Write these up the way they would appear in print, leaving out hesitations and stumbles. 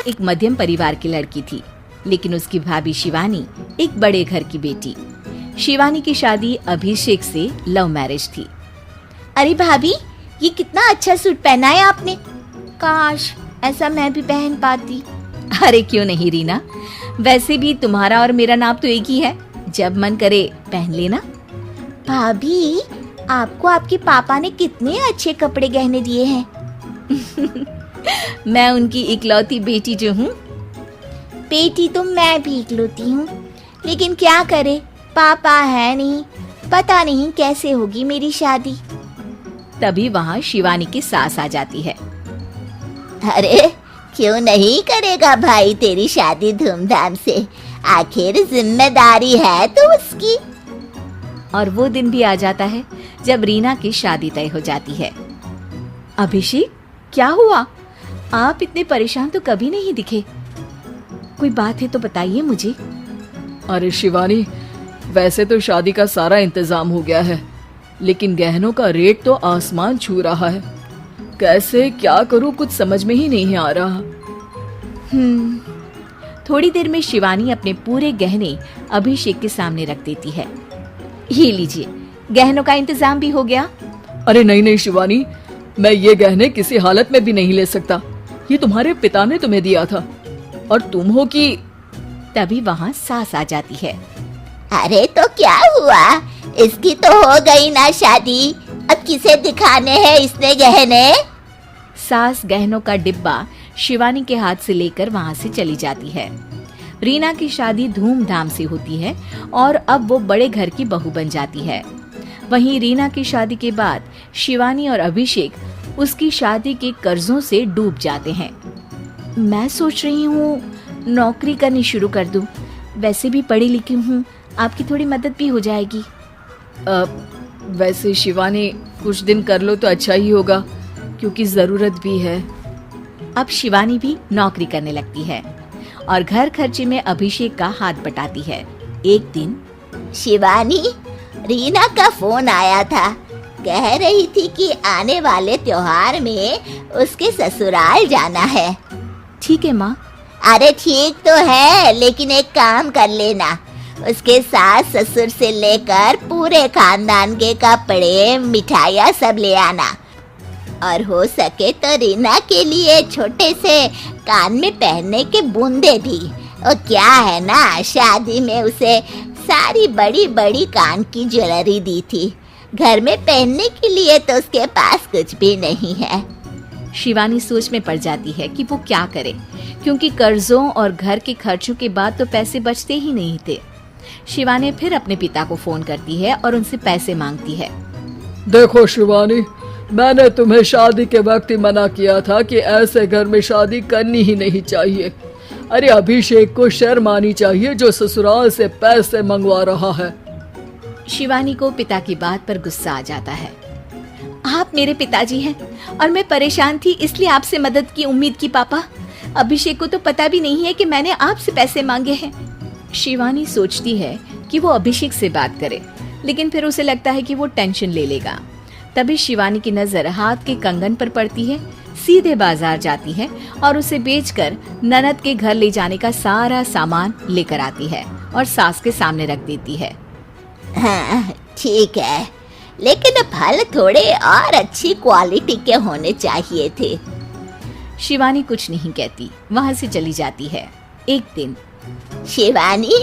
एक मध्यम परिवार की लड़की थी, लेकिन उसकी भाभी शिवानी एक बड़े घर की बेटी। शिवानी की शादी अभिषेक से लव मैरिज थी। अरे भाभी, ये कितना अच्छा सूट पहना है आपने। काश ऐसा मैं भी पहन पाती। अरे क्यों नहीं रीना, वैसे भी तुम्हारा और मेरा नाप तो एक ही है, जब मन करे पहन लेना। भाभी, आपको आपके पापा ने कितने अच्छे कपड़े गहने दिए हैं। मैं उनकी इकलौती बेटी जो हूँ। बेटी तो मैं भी इकलौती हूँ, लेकिन क्या करे, पापा है नहीं, पता नहीं कैसे होगी मेरी शादी। तभी वहाँ शिवानी की सास आ जाती है। अरे क्यों नहीं करेगा भाई तेरी शादी धूमधाम से, आखिर जिम्मेदारी है तो उसकी। और वो दिन भी आ जाता है जब रीना की शादी तय हो जाती है। अभिषेक, क्या हुआ? आप इतने परेशान तो कभी नहीं दिखे, कोई बात है तो बताइए मुझे। अरे शिवानी, वैसे तो शादी का सारा इंतजाम हो गया है, लेकिन गहनों का रेट तो आसमान छू रहा है। कैसे क्या करूं, कुछ समझ में ही नहीं आ रहा। थोड़ी देर में शिवानी अपने पूरे गहने अभिषेक के सामने रख देती है। ये लीजिए, गहनों का इंतजाम भी हो गया। अरे नहीं नहीं शिवानी, मैं ये गहने किसी हालत में भी नहीं ले सकता। ये तुम्हारे पिता ने तुम्हें दिया था और तुम हो कि। तभी वहाँ सास आ जाती है। अरे तो क्या हुआ, इसकी तो हो गई ना शादी, अब किसे दिखाने हैं इसने गहने। सास गहनों का डिब्बा शिवानी के हाथ से लेकर वहाँ से चली जाती है। रीना की शादी धूमधाम से होती है और अब वो बड़े घर की बहू बन जाती है। वहीं रीना की शादी के बाद शिवानी और अभिषेक उसकी शादी के कर्जों से डूब जाते हैं। मैं सोच रही हूँ नौकरी करनी शुरू कर दूँ, वैसे भी पढ़ी लिखी हूँ, आपकी थोड़ी मदद भी हो जाएगी। वैसे शिवानी, कुछ दिन कर लो तो अच्छा ही होगा, क्योंकि जरूरत भी है। अब शिवानी भी नौकरी करने लगती है और घर खर्चे में अभिषेक का हाथ बटाती है। एक दिन शिवानी, रीना का फोन आया था, कह रही थी कि आने वाले त्योहार में उसके ससुराल जाना है। ठीक है माँ। अरे ठीक तो है, लेकिन एक काम कर लेना, उसके सास ससुर से लेकर पूरे खानदान के कपड़े मिठाइयाँ सब ले आना, और हो सके तो रीना के लिए छोटे से कान में पहनने के बूंदे भी। और क्या है ना, शादी में उसे सारी बड़ी बड़ी कान की ज्वेलरी दी थी, घर में पहनने के लिए तो उसके पास कुछ भी नहीं है। शिवानी सोच में पड़ जाती है कि वो क्या करे, क्योंकि कर्जों और घर के खर्चों के बाद तो पैसे बचते ही नहीं थे। शिवानी फिर अपने पिता को फोन करती है और उनसे पैसे मांगती है। देखो शिवानी, मैंने तुम्हें शादी के वक्त ही मना किया था कि ऐसे घर में शादी करनी ही नहीं चाहिए। अरे अभिषेक को शर्म आनी चाहिए जो ससुराल से पैसे मंगवा रहा है। शिवानी को पिता की बात पर गुस्सा आ जाता है। आप मेरे पिताजी हैं और मैं परेशान थी, इसलिए आपसे मदद की उम्मीद की पापा। अभिषेक को तो पता भी नहीं है कि मैंने आपसे पैसे मांगे हैं। शिवानी सोचती है कि वो अभिषेक से बात करे, लेकिन फिर उसे लगता है कि वो टेंशन ले लेगा। तभी शिवानी की नजर हाथ के कंगन पर पड़ती है, सीधे बाजार जाती है और उसे बेचकर ननद के घर ले जाने का सारा सामान लेकर आती है और सास के सामने रख देती है। हाँ ठीक है, लेकिन फल थोड़े और अच्छी क्वालिटी के होने चाहिए थे। शिवानी कुछ नहीं कहती, वहाँ से चली जाती है। एक दिन शिवानी,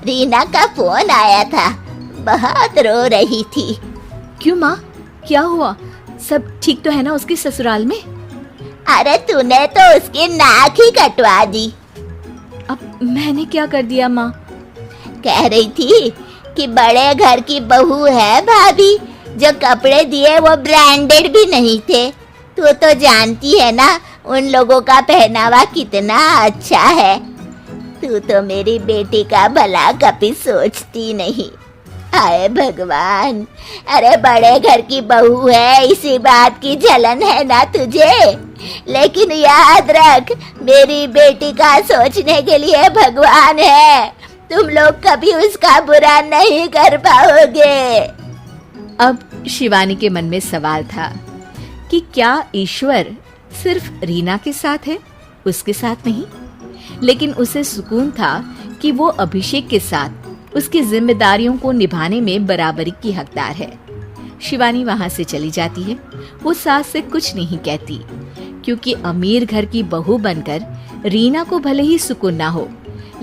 रीना का फोन आया था, बहुत रो रही थी। क्यों माँ, क्या हुआ? सब ठीक तो है ना उसके ससुराल में? अरे तूने तो उसकी नाक ही कटवा दी। अब मैंने क्या कर दिया माँ? कह रही थी कि बड़े घर की बहू है भाभी, जो कपड़े दिए वो ब्रांडेड भी नहीं थे। तू तो जानती है ना उन लोगों का पहनावा कितना अच्छा है। तू तो मेरी बेटी का भला कभी सोचती नहीं। हाय भगवान, अरे बड़े घर की बहू है, इसी बात की जलन है ना तुझे, लेकिन याद रख मेरी बेटी का सोचने के लिए भगवान है, तुम लोग कभी उसका बुरा नहीं कर पाओगे। अब शिवानी के मन में सवाल था कि क्या ईश्वर सिर्फ रीना के साथ है उसके साथ नहीं, लेकिन उसे सुकून था कि वो अभिषेक के साथ उसकी जिम्मेदारियों को निभाने में बराबरी की हकदार है। शिवानी वहां से चली जाती है। वो सास से कुछ नहीं कहती, क्योंकि अमीर घर की बहू बनकर रीना को भले ही सुकून ना हो,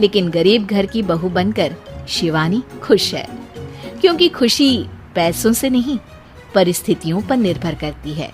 लेकिन गरीब घर की बहू बनकर शिवानी खुश है, क्योंकि खुशी पैसों से नहीं परिस्थितियों पर निर्भर करती है।